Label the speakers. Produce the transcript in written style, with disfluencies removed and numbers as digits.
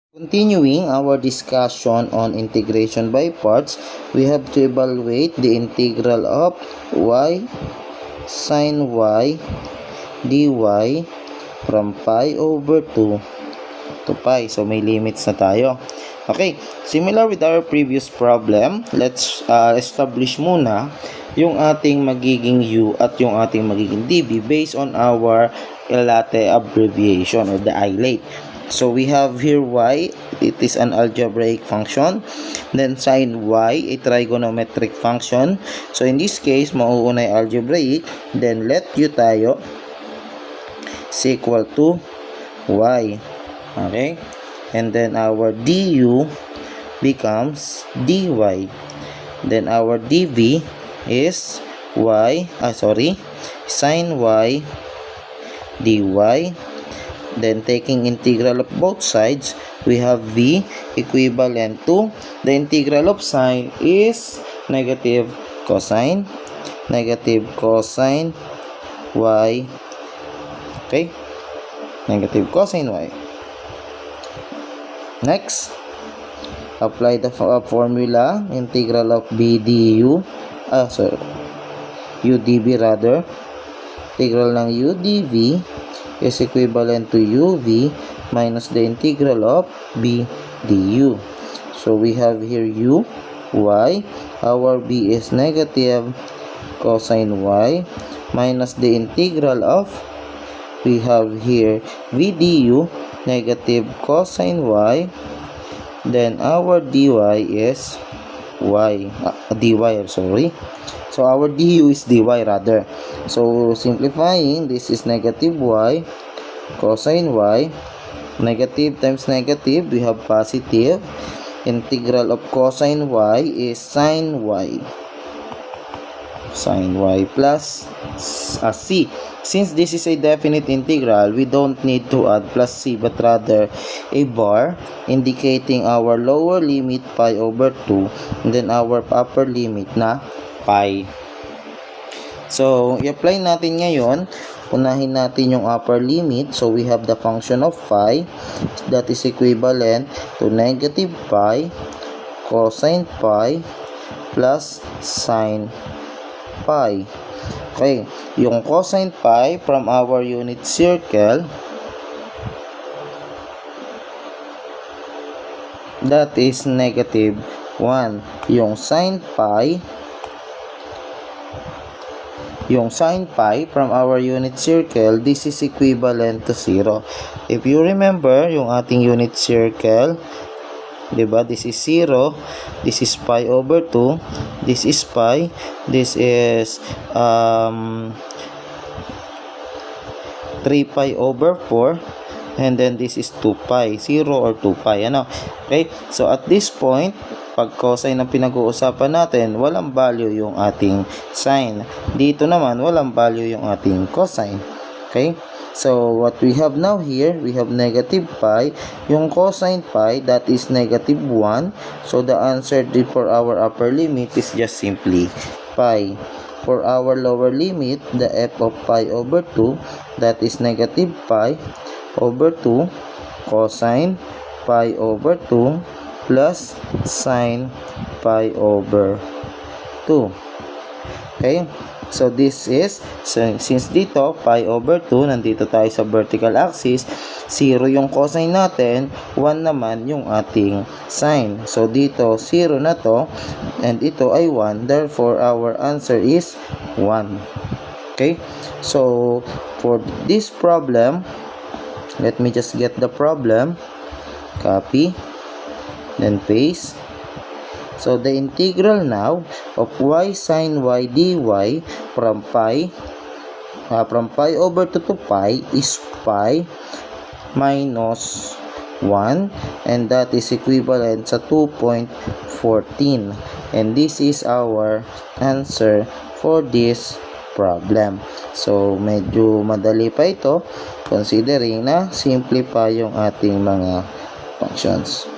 Speaker 1: Continuing our discussion on integration by parts, we have to evaluate the integral of y sin y dy from pi over 2 to pi. So, may limits na tayo. Okay, similar with our previous problem, let's establish muna yung ating magiging u at yung ating magiging dv based on our latte abbreviation or the ILATE. So, we have here y, it is an algebraic function. Then, sin y, a trigonometric function. So, in this case, mauuna yung algebraic. Then, let u tayo is equal to y. Okay? And then, our du becomes dy. Then, our dv is sin y dy. Then, taking integral of both sides, we have v equivalent to the integral of sine is negative cosine y. Okay? Negative cosine y. Next, apply the formula, integral of b du, u dv rather. Integral ng u dv is equivalent to uv minus the integral of b du. So, we have here u, y, our b is negative cosine y, minus the integral of, we have here v du, negative cosine y, then our dy is So, our du is dy rather. So, simplifying, this is negative y cosine y. Negative times negative, we have positive. Integral of cosine y is sin y. Sin y plus c. Since this is a definite integral, we don't need to add plus c, but rather a bar indicating our lower limit pi over 2 and then our upper limit na pi. So, i-apply natin ngayon. Unahin natin yung upper limit. So, we have the function of phi that is equivalent to negative pi cosine pi plus sine pi. Okay, yung cosine pi from our unit circle, that is negative 1. Yung sine pi from our unit circle, this is equivalent to 0. If you remember, yung ating unit circle, diba? This is 0, this is pi over 2, this is pi, this is 3 pi over 4, and then this is 2 pi, 0 or 2 pi, ano? Okay, so at this point, pag cosine ang pinag-uusapan natin, walang value yung ating sine. Dito naman, walang value yung ating cosine. Okay? So, what we have now here, we have negative pi. Yung cosine pi, that is negative 1. So, the answer for our upper limit is just simply pi. For our lower limit, the f of pi over 2, that is negative pi over 2 cosine pi over 2 plus sine pi over 2. Okay? So, this is, since dito, pi over 2, nandito tayo sa vertical axis, 0 yung cosine natin, 1 naman yung ating sine. So, dito, 0 na to, and ito ay 1. Therefore, our answer is 1. Okay? So, for this problem, let me just get the problem. Copy. Then paste. So, the integral now of y sin y dy from pi over 2 to pi is pi minus 1, and that is equivalent sa 2.14. And this is our answer for this problem. So, medyo madali pa ito considering na simple pa yung ating mga functions.